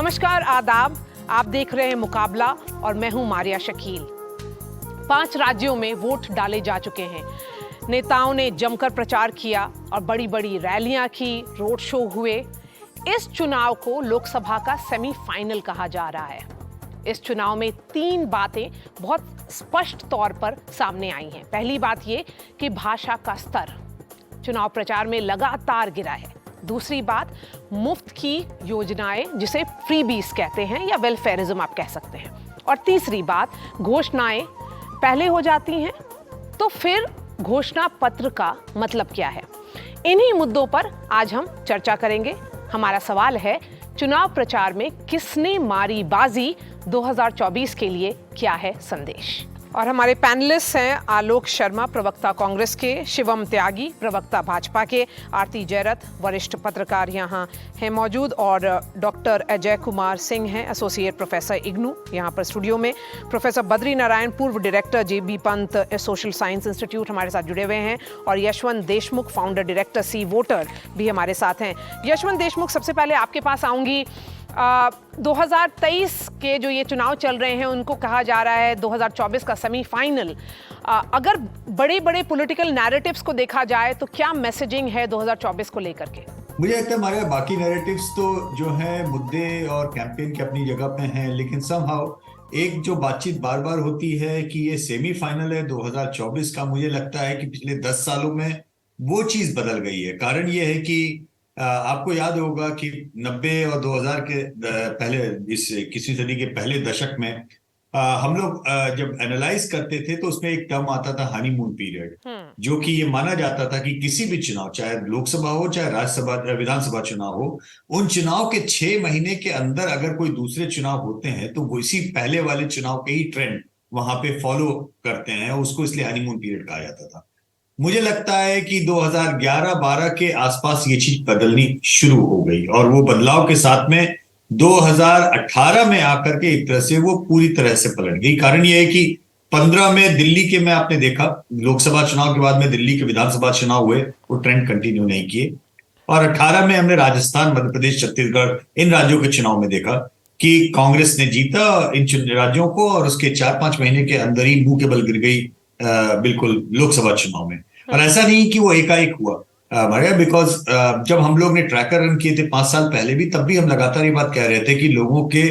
नमस्कार, आदाब। आप देख रहे हैं मुकाबला और मैं हूं मारिया शकील। 5 राज्यों में वोट डाले जा चुके हैं। नेताओं ने जमकर प्रचार किया और बड़ी बड़ी रैलियां की, रोड शो हुए। इस चुनाव को लोकसभा का सेमीफाइनल कहा जा रहा है। इस चुनाव में 3 बातें बहुत स्पष्ट तौर पर सामने आई हैं। पहली बात ये कि भाषा का स्तर चुनाव प्रचार में लगातार गिरा है। दूसरी बात, मुफ्त की योजनाएं, जिसे फ्रीबीज कहते हैं या वेलफेयरिज्म आप कह सकते हैं। और तीसरी बात, घोषणाएं पहले हो जाती हैं तो फिर घोषणा पत्र का मतलब क्या है। इन्हीं मुद्दों पर आज हम चर्चा करेंगे। हमारा सवाल है, चुनाव प्रचार में किसने मारी बाजी, 2024 के लिए क्या है संदेश। और हमारे पैनलिस्ट हैं आलोक शर्मा, प्रवक्ता कांग्रेस के, शिवम त्यागी, प्रवक्ता भाजपा के, आरती जयरथ, वरिष्ठ पत्रकार यहाँ हैं मौजूद, और डॉक्टर अजय कुमार सिंह हैं, एसोसिएट प्रोफेसर इग्नू यहाँ पर स्टूडियो में। प्रोफेसर बद्री नारायण, पूर्व director JB Pant social science institute, हमारे साथ जुड़े हुए हैं। और यशवंत देशमुख, फाउंडर डायरेक्टर सी वोटर, भी हमारे साथ हैं। यशवंत देशमुख, सबसे पहले आपके पास आऊँगी। 2023 के जो ये चुनाव चल रहे हैं उनको कहा जा रहा है 2024 का सेमीफाइनल। अगर बड़े बड़े पॉलिटिकल नैरेटिव्स को देखा जाए तो क्या मैसेजिंग है 2024 को लेकर के? मुझे लगता है हमारे बाकी नैरेटिव्स तो जो है मुद्दे और कैंपेन की अपनी जगह पे हैं, लेकिन समहाउ एक जो बातचीत बार बार होती है कि ये सेमीफाइनल है 2024 का, मुझे लगता है कि पिछले 10 सालों में वो चीज बदल गई है। कारण ये है कि आपको याद होगा कि 90 और 2000 के पहले, इस 21वीं सदी के पहले दशक में हम लोग जब एनालाइज करते थे तो उसमें एक टर्म आता था हनीमून पीरियड, जो कि ये माना जाता था कि किसी भी चुनाव, चाहे लोकसभा हो चाहे राज्यसभा विधानसभा चुनाव हो, उन चुनाव के 6 महीने के अंदर अगर कोई दूसरे चुनाव होते हैं तो वो इसी पहले वाले चुनाव के ही ट्रेंड वहां पे फॉलो करते हैं। उसको इसलिए हनीमून पीरियड कहा जाता था। मुझे लगता है कि 2011-12 के आसपास ये चीज बदलनी शुरू हो गई, और वो बदलाव के साथ में 2018 में आकर के एक तरह से वो पूरी तरह से पलट गई। कारण ये है कि 15 में दिल्ली के में आपने देखा, लोकसभा चुनाव के बाद में दिल्ली के विधानसभा चुनाव हुए, वो ट्रेंड कंटिन्यू नहीं किए। और 18 में हमने राजस्थान, मध्य प्रदेश, छत्तीसगढ़, इन राज्यों के चुनाव में देखा कि कांग्रेस ने जीता इन राज्यों को, और उसके 4-5 महीने के अंदर ही मुंह के बल गिर गई बिल्कुल लोकसभा चुनाव में। और ऐसा नहीं कि वो एकाएक हुआ, बिकॉज जब हम लोग ने ट्रैकर रन किए थे 5 साल पहले भी, तब भी हम लगातार ये बात कह रहे थे कि लोगों के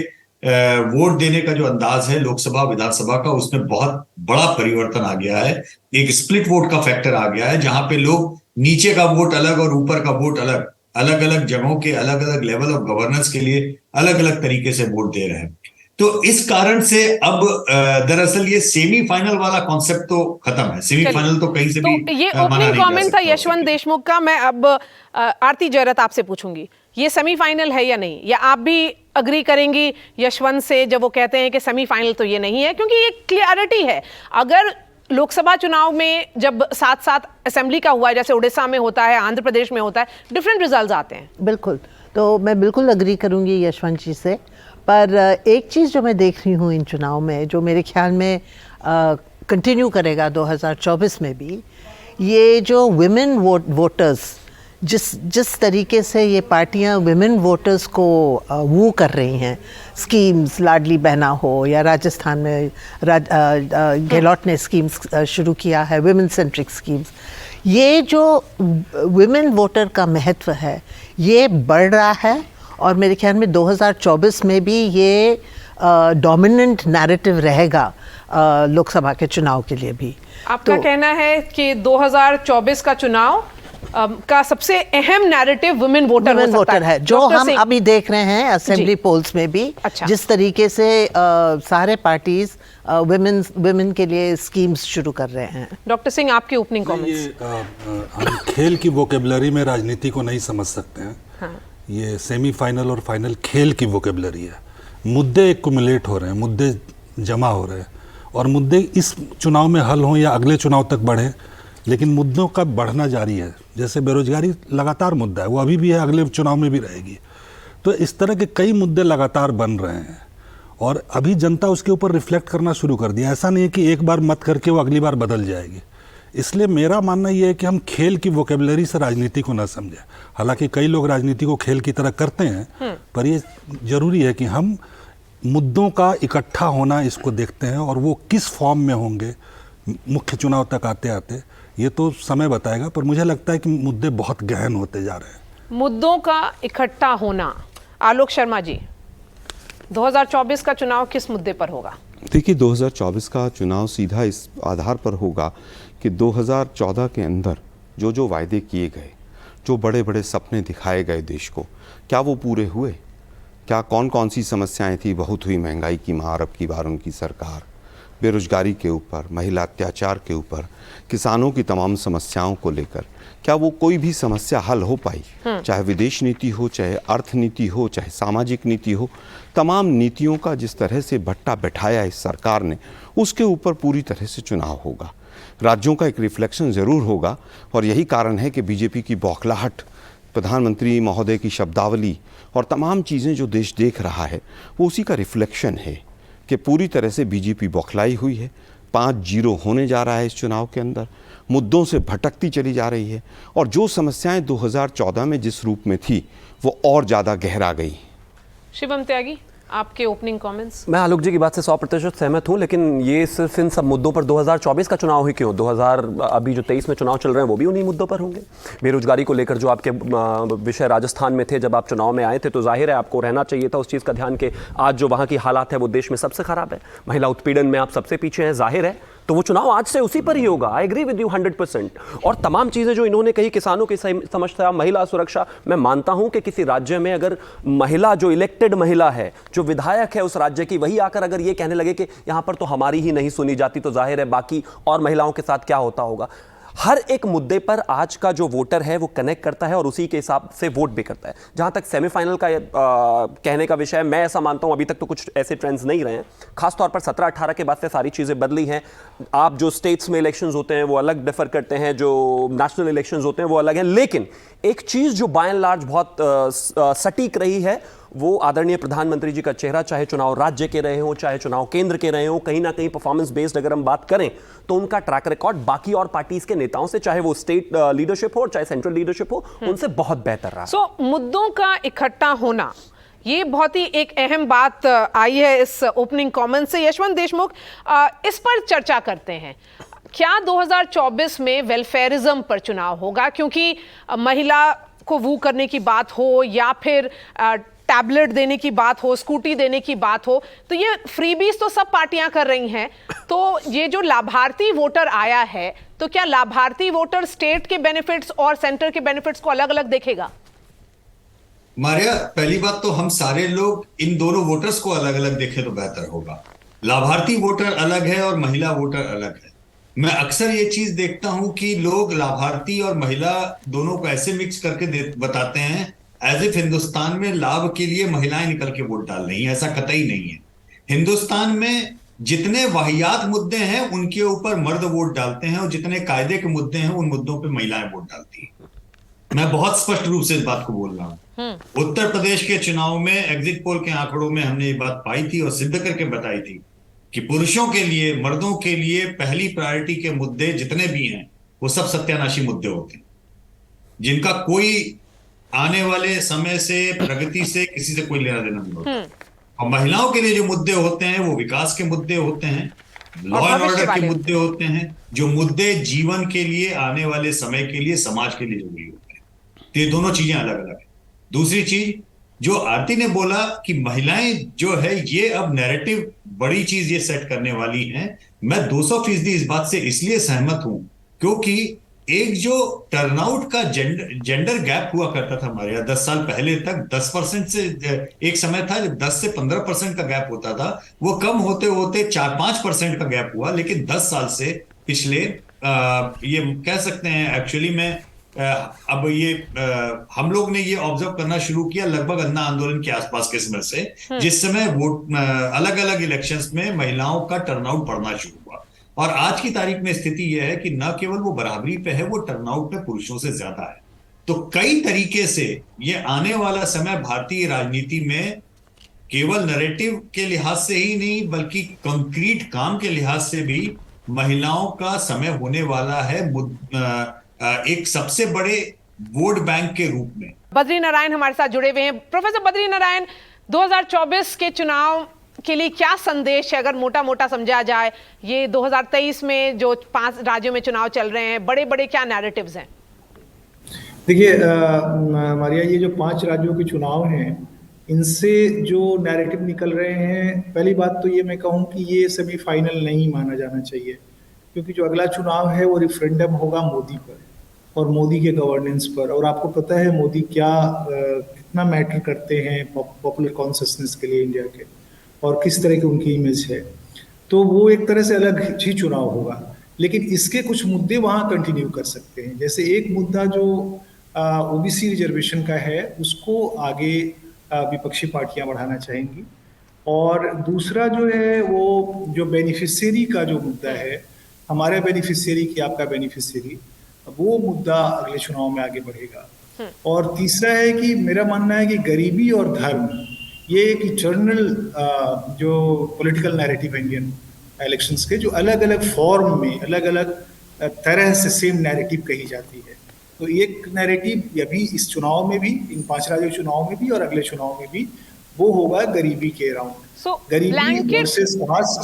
वोट देने का जो अंदाज है लोकसभा विधानसभा का, उसमें बहुत बड़ा परिवर्तन आ गया है। एक स्प्लिट वोट का फैक्टर आ गया है, जहां पे लोग नीचे का वोट अलग और ऊपर का वोट अलग, अलग अलग जगहों के अलग अलग लेवल ऑफ गवर्नेंस के लिए अलग अलग तरीके से वोट दे रहे हैं। तो इस कारण से अब दरअसल ये सेमीफाइनल वाला कॉन्सेप्ट तो खत्म है। सेमीफाइनल तो कहीं से तो भी ये ओपनिंग कमेंट था यशवंत देशमुख का। मैं अब आरती जयरथ आपसे पूछूंगी, ये सेमीफाइनल है या नहीं, या आप भी अग्री करेंगी यशवंत से जब वो कहते हैं कि सेमीफाइनल तो ये नहीं है? क्योंकि ये क्लियरिटी है। अगर लोकसभा चुनाव में जब साथ साथ असेंबली का हुआ है, जैसे उड़ीसा में होता है, आंध्र प्रदेश में होता है, डिफरेंट रिजल्ट आते हैं। बिल्कुल, तो मैं बिल्कुल अग्री करूंगी यशवंत जी से। पर एक चीज़ जो मैं देख रही हूँ इन चुनाव में, जो मेरे ख्याल में कंटिन्यू करेगा 2024 में भी, ये जो विमेन वोटर्स, जिस तरीके से ये पार्टियां विमेन वोटर्स को वो कर रही हैं, स्कीम्स, लाडली बहना हो, या राजस्थान में गहलोत ने स्कीम्स शुरू किया है, विमेन सेंट्रिक स्कीम्स, ये जो विमेन वोटर का महत्व है ये बढ़ रहा है। और मेरे ख्याल में 2024 में भी ये डोमिनेंट नैरेटिव रहेगा लोकसभा के चुनाव के लिए भी। आपका कहना है कि 2024 का चुनाव का सबसे अहम नैरेटिव वुमेन वोटर है, जो हम अभी देख रहे हैं असेंबली पोल्स में भी। अच्छा। जिस तरीके से सारे पार्टीज वुमेन के लिए स्कीम्स शुरू कर रहे हैं। डॉक्टर सिंह, आपके ओपनिंग कमेंट्स। हम खेल की वोकेबलरी में राजनीति को नहीं समझ सकते हैं। हाँ। ये सेमीफाइनल और फाइनल खेल की वोकेबलरी है। मुद्दे एक्युमुलेट हो रहे हैं, मुद्दे जमा हो रहे हैं, और मुद्दे इस चुनाव में हल हों या अगले चुनाव तक बढ़ें, लेकिन मुद्दों का बढ़ना जारी है। जैसे बेरोजगारी लगातार मुद्दा है, वो अभी भी है, अगले चुनाव में भी रहेगी। तो इस तरह के कई मुद्दे लगातार बन रहे हैं, और अभी जनता उसके ऊपर रिफ्लेक्ट करना शुरू कर दिया। ऐसा नहीं है कि एक बार मत करके वो अगली बार बदल जाएगी। इसलिए मेरा मानना ये है कि हम खेल की वोकेबलरी से राजनीति को ना समझें। हालांकि कई लोग राजनीति को खेल की तरह करते हैं, पर ये जरूरी है कि हम मुद्दों का इकट्ठा होना इसको देखते हैं, और वो किस फॉर्म में होंगे मुख्य चुनाव तक आते आते ये तो समय बताएगा। पर मुझे लगता है कि मुद्दे बहुत गहन होते जा रहे हैं। मुद्दों का इकट्ठा होना। आलोक शर्मा जी, 2024 का चुनाव किस मुद्दे पर होगा? देखिए, 2024 का चुनाव सीधा इस आधार पर होगा कि 2014 के अंदर जो जो वायदे किए गए, जो बड़े बड़े सपने दिखाए गए देश को, क्या वो पूरे हुए? क्या कौन कौन सी समस्याएं थी? बहुत हुई महंगाई की मार अब की बार उनकी सरकार, बेरोजगारी के ऊपर, महिला अत्याचार के ऊपर, किसानों की तमाम समस्याओं को लेकर क्या वो कोई भी समस्या हल हो पाई? चाहे विदेश नीति हो, चाहे अर्थनीति हो, चाहे सामाजिक नीति हो, तमाम नीतियों का जिस तरह से भट्टा बैठाया इस सरकार ने, उसके ऊपर पूरी तरह से चुनाव होगा। राज्यों का एक रिफ्लेक्शन ज़रूर होगा, और यही कारण है कि बीजेपी की बौखलाहट, प्रधानमंत्री महोदय की शब्दावली और तमाम चीज़ें जो देश देख रहा है, वो उसी का रिफ्लेक्शन है कि पूरी तरह से बीजेपी बौखलाई हुई है। 5-0 होने जा रहा है इस चुनाव के अंदर, मुद्दों से भटकती चली जा रही है, और जो समस्याएं 2014 में जिस रूप में थी वो और ज़्यादा गहरा गई। शिवम त्यागी, आपके ओपनिंग कमेंट्स। मैं आलोक जी की बात से 100% सहमत हूं, लेकिन ये सिर्फ इन सब मुद्दों पर 2024 का चुनाव ही क्यों, 2000 अभी जो 23 में चुनाव चल रहे हैं वो भी उन्हीं मुद्दों पर होंगे। बेरोजगारी को लेकर जो आपके विषय राजस्थान में थे, जब आप चुनाव में आए थे, तो जाहिर है आपको रहना चाहिए था उस चीज़ का ध्यान कि आज जो वहाँ की हालात है वो देश में सबसे खराब है, महिला उत्पीड़न में आप सबसे पीछे हैं, जाहिर है। तो वो चुनाव आज से उसी पर ही होगा। I agree with you 100%। और तमाम चीज़ें जो इन्होंने कही, किसानों की समस्या, महिला सुरक्षा, मैं मानता हूं कि किसी राज्य में अगर महिला, जो इलेक्टेड महिला है, जो विधायक है उस राज्य की, वही आकर अगर ये कहने लगे कि यहां पर तो हमारी ही नहीं सुनी जाती, तो जाहिर है बाकी और महिलाओं के साथ क्या होता होगा। हर एक मुद्दे पर आज का जो वोटर है वो कनेक्ट करता है और उसी के हिसाब से वोट भी करता है। जहां तक सेमीफाइनल का कहने का विषय है, मैं ऐसा मानता हूं अभी तक तो कुछ ऐसे ट्रेंड्स नहीं रहे हैं, खासतौर पर 17-18 के बाद से सारी चीज़ें बदली हैं। आप जो स्टेट्स में इलेक्शंस होते हैं वो अलग डिफर करते हैं, जो नेशनल इलेक्शंस होते हैं वो अलग हैं, लेकिन एक चीज़ जो बाय एंड लार्ज बहुत सटीक रही है वो आदरणीय प्रधानमंत्री जी का चेहरा, चाहे चुनाव राज्य के रहे हों, चाहे चुनाव केंद्र के रहे हों, कहीं ना कहीं परफॉर्मेंस बेस्ड अगर हम बात करें तो उनका ट्रैक रिकॉर्ड बाकी और पार्टीज के नेताओं से, चाहे वो स्टेट लीडरशिप हो चाहे सेंट्रल लीडरशिप हो, उनसे बहुत बेहतर रहा। सो मुद्दों का इकट्ठा होना, ये बहुत ही एक अहम बात आई है इस ओपनिंग कमेंट से। यशवंत देशमुख, इस पर चर्चा करते हैं। क्या 2024 में वेलफेयरिज्म पर चुनाव होगा? क्योंकि महिला को वू करने की बात हो या फिर टैबलेट देने की बात हो, स्कूटी देने की बात हो, तो ये फ्रीबीज तो सब पार्टियां कर रही हैं। तो ये जो लाभार्थी वोटर आया है, तो क्या लाभार्थी वोटर स्टेट के बेनिफिट्स और सेंटर के बेनिफिट्स को अलग अलग देखेगा? मारिया, पहली बात तो हम सारे लोग इन दोनों वोटर्स को अलग अलग देखें तो बेहतर होगा। लाभार्थी वोटर अलग है और महिला वोटर अलग है। मैं अक्सर ये चीज देखता हूं कि लोग लाभार्थी और महिला दोनों को ऐसे मिक्स करके बताते हैं एज इफ हिंदुस्तान में लाभ के लिए महिलाएं निकल के वोट डाल रही हैं। ऐसा कतई नहीं है। हिंदुस्तान में जितने वाहियात मुद्दे हैं उनके ऊपर मर्द वोट डालते हैं, और जितने कायदे के मुद्दे हैं उन मुद्दों पे महिलाएं वोट डालती हैं। मैं बहुत स्पष्ट रूप से इस बात को बोल रहा हूं। उत्तर प्रदेश के चुनाव में एग्जिट पोल के आंकड़ों में हमने ये बात पाई थी और सिद्ध करके बताई थी कि पुरुषों के लिए, मर्दों के लिए पहली प्रायोरिटी के मुद्दे जितने भी हैं वो सब सत्यानाशी मुद्दे होते हैं, जिनका कोई आने वाले समय से, प्रगति से किसी से कोई लेना देना नहीं होता। और महिलाओं के लिए जो मुद्दे होते हैं वो विकास के मुद्दे होते हैं, लॉ एंड ऑर्डर के मुद्दे होते हैं, जो मुद्दे जीवन के लिए, आने वाले समय के लिए, समाज के लिए जरूरी होते हैं। तो ये दोनों चीजें अलग अलग है। दूसरी चीज जो आरती ने बोला कि महिलाएं जो है ये अब नैरेटिव बड़ी चीज ये सेट करने वाली हैं, मैं 200% इस बात से इसलिए सहमत हूं क्योंकि एक जो टर्नआउट का जेंडर गैप हुआ करता था हमारे यहाँ 10 साल पहले तक, 10% से एक समय था जब 10 से 15% का गैप होता था, वो कम होते होते 4-5% का गैप हुआ। लेकिन 10 साल से पिछले ये कह सकते हैं एक्चुअली में अब ये हम लोग ने ये ऑब्जर्व करना शुरू किया लगभग अन्ना आंदोलन के आसपास के समय से, जिस समय वोट अलग अलग इलेक्शंस में महिलाओं का टर्नआउट बढ़ना शुरू हुआ। और आज की तारीख में स्थिति यह है कि न केवल वो बराबरी पे है, वो टर्नआउट पे पुरुषों से ज्यादा है। तो कई तरीके से ये आने वाला समय भारतीय राजनीति में केवल नैरेटिव के लिहाज से ही नहीं बल्कि कंक्रीट काम के लिहाज से भी महिलाओं का समय होने वाला है एक सबसे बड़े वोट बैंक के रूप में। बद्री नारायण हमारे साथ जुड़े हुए हैं। प्रोफेसर बद्री नारायण, 2024 के चुनाव के लिए क्या संदेश है, अगर मोटा मोटा समझा जाए? ये 2023 में जो 5 राज्यों में चुनाव चल रहे हैं, बड़े बड़े क्या नैरेटिव्स हैं? देखिए मारिया, ये जो 5 राज्यों के चुनाव हैं, इनसे जो नैरेटिव निकल रहे हैं, पहली बात तो ये मैं कहूँ कि ये सेमीफाइनल नहीं माना जाना चाहिए, क्योंकि जो अगला चुनाव है वो रिफरेंडम होगा मोदी पर और मोदी के गवर्नेंस पर। और आपको पता है मोदी कितना मैटर करते हैं पॉपुलर कॉन्शसनेस के लिए इंडिया के, और किस तरह की उनकी इमेज है। तो वो एक तरह से अलग ही चुनाव होगा, लेकिन इसके कुछ मुद्दे वहाँ कंटिन्यू कर सकते हैं। जैसे एक मुद्दा जो ओबीसी रिजर्वेशन का है, उसको आगे विपक्षी पार्टियां बढ़ाना चाहेंगी। और दूसरा जो है वो जो बेनिफिशियरी का जो मुद्दा है, हमारे बेनिफिशियरी की आपका बेनिफिशियरी, वो मुद्दा अगले चुनाव में आगे बढ़ेगा। और तीसरा है कि मेरा मानना है कि गरीबी और धर्म, ये एक इटर्नल जो पॉलिटिकल नैरेटिव है इंडियन इलेक्शंस के, जो अलग अलग फॉर्म में अलग अलग तरह से सेम नैरेटिव कही जाती है। तो एक नैरेटिव अभी इस चुनाव में भी, इन 5 राज्यों चुनाव में भी और अगले चुनाव में भी, वो होगा गरीबी के अराउंड।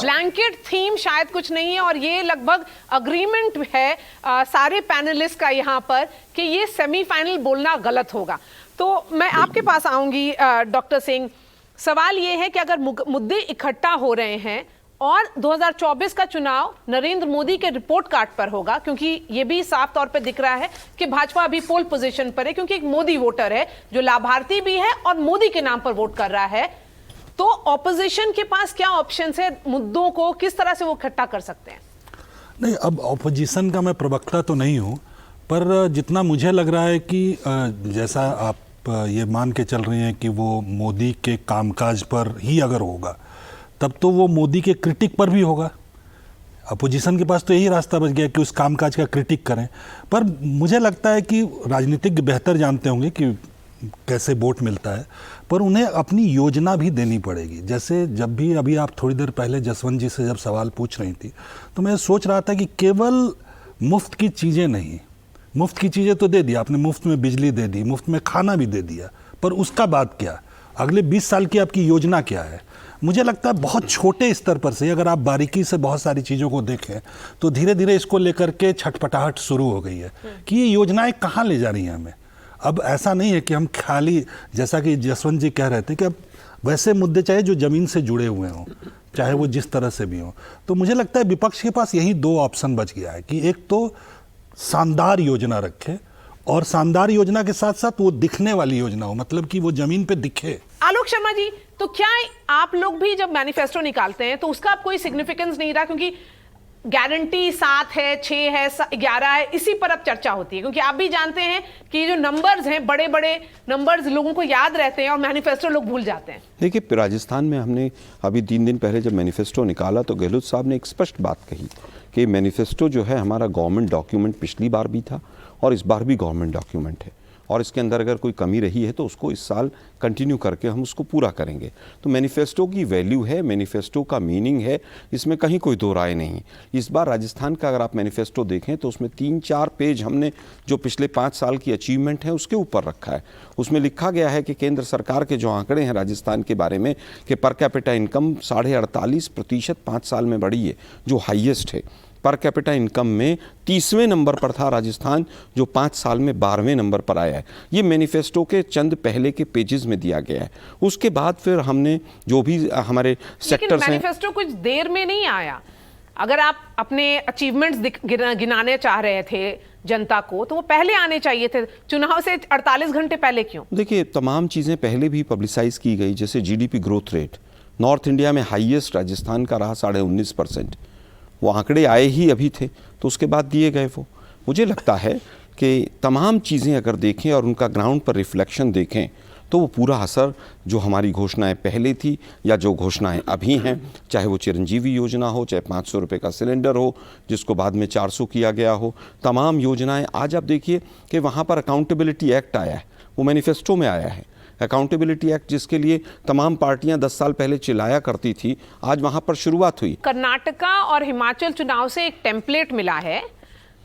ब्लैंकेट थीम शायद कुछ नहीं है, और ये लगभग अग्रीमेंट है सारे पैनलिस्ट का यहाँ पर कि ये सेमीफाइनल बोलना गलत होगा। तो मैं आपके पास आऊंगी डॉक्टर सिंह। सवाल ये है कि अगर मुद्दे इकट्ठा हो रहे हैं और 2024 का चुनाव नरेंद्र मोदी के रिपोर्ट कार्ड पर होगा, क्योंकि ये भी साफ तौर पे दिख रहा है कि भाजपा अभी पोल पोजीशन पर है, क्योंकि एक मोदी वोटर है जो लाभार्थी भी है और मोदी के नाम पर वोट कर रहा है। तो ऑपोजिशन के पास क्या ऑप्शंस है? मुद्दों को किस तरह से वो इकट्ठा कर सकते हैं? नहीं, अब ऑपोजिशन का मैं प्रवक्ता तो नहीं हूँ, पर जितना मुझे लग रहा है कि जैसा आप ये मान के चल रही हैं कि वो मोदी के कामकाज पर ही अगर होगा, तब तो वो मोदी के क्रिटिक पर भी होगा। अपोजिशन के पास तो यही रास्ता बच गया कि उस कामकाज का क्रिटिक करें। पर मुझे लगता है कि राजनीतिज्ञ बेहतर जानते होंगे कि कैसे वोट मिलता है, पर उन्हें अपनी योजना भी देनी पड़ेगी। जैसे जब भी अभी आप थोड़ी देर पहले जसवंत जी से जब सवाल पूछ रही थी, तो मैं सोच रहा था कि केवल मुफ्त की चीज़ें नहीं, मुफ्त की चीज़ें तो दे दी आपने, मुफ्त में बिजली दे दी, मुफ्त में खाना भी दे दिया, पर उसका बाद क्या? अगले 20 साल की आपकी योजना क्या है? मुझे लगता है बहुत छोटे स्तर पर से अगर आप बारीकी से बहुत सारी चीज़ों को देखें तो धीरे धीरे इसको लेकर के छटपटाहट शुरू हो गई है कि ये योजनाएं कहाँ ले जा रही हैं हमें। अब ऐसा नहीं है कि हम खाली, जैसा कि जसवंत जी कह रहे थे, कि अब वैसे मुद्दे चाहिए जो ज़मीन से जुड़े हुए हों, चाहे वो जिस तरह से भी हों। तो मुझे लगता है विपक्ष के पास यही 2 ऑप्शन बच गया है कि एक तो शानदार योजना रखे, और शानदार योजना के साथ साथ वो दिखने वाली योजना हो, मतलब कि वो जमीन पे दिखे। आलोक शर्मा जी, तो क्या आप लोग भी जब मैनिफेस्टो निकालते हैं तो उसका आप कोई सिग्निफिकेंस नहीं रहा, क्योंकि गारंटी 7 है, 6 है, 11 है, इसी पर अब चर्चा होती है, क्योंकि आप भी जानते हैं कि ये जो नंबर्स हैं, बड़े बड़े नंबर्स लोगों को याद रहते हैं और मैनिफेस्टो लोग भूल जाते हैं। देखिए, राजस्थान में हमने अभी 3 दिन पहले जब मैनिफेस्टो निकाला तो गहलोत साहब ने एक स्पष्ट बात कही कि मैनिफेस्टो जो है हमारा गवर्नमेंट डॉक्यूमेंट पिछली बार भी था और इस बार भी गवर्नमेंट डॉक्यूमेंट है, और इसके अंदर अगर कोई कमी रही है तो उसको इस साल कंटिन्यू करके हम उसको पूरा करेंगे। तो मैनिफेस्टो की वैल्यू है, मैनिफेस्टो का मीनिंग है, इसमें कहीं कोई दो राय नहीं। इस बार राजस्थान का अगर आप मैनिफेस्टो देखें तो उसमें 3-4 पेज हमने जो पिछले 5 साल की अचीवमेंट है उसके ऊपर रखा है। उसमें लिखा गया है कि केंद्र सरकार के जो आंकड़े हैं राजस्थान के बारे में कि पर कैपिटा इनकम 48.5% 5 साल में बढ़ी है, जो हाईएस्ट है। पर कैपिटा इनकम में 30वें नंबर पर था राजस्थान, जो 5 साल में 12वें नंबर पर आया है। ये मैनिफेस्टो के चंद पहले के पेजेस में दिया गया है। उसके बाद फिर हमने जो भी हमारे सेक्टर्स हैं, मैनिफेस्टो कुछ देर में नहीं आया। अगर आप अपने अचीवमेंट्स गिनाने चाह रहे थे जनता को, तो वो पहले आने चाहिए थे। चुनाव से 48 घंटे पहले क्यों? देखिए, तमाम चीज़ें पहले भी पब्लिसाइज की गई। जैसे GDP growth rate north India में हाईएस्ट राजस्थान का रहा 19.5%। वो आंकड़े आए ही अभी थे तो उसके बाद दिए गए। वो मुझे लगता है कि तमाम चीज़ें अगर देखें और उनका ग्राउंड पर रिफ्लेक्शन देखें तो वो पूरा असर जो हमारी घोषणाएं पहले थी या जो घोषणाएं अभी हैं, चाहे वो चिरंजीवी योजना हो, चाहे 500 रुपये का सिलेंडर हो जिसको बाद में 400 किया गया हो, तमाम योजनाएं आज आप देखिए कि वहाँ पर अकाउंटेबिलिटी एक्ट आया है, वो मैनिफेस्टो में आया है। अकाउंटेबिलिटी एक्ट जिसके लिए तमाम पार्टियां 10 साल पहले चिल्लाया करती थी, आज वहां पर शुरुआत हुई। कर्नाटका और हिमाचल चुनाव से एक टेम्पलेट मिला है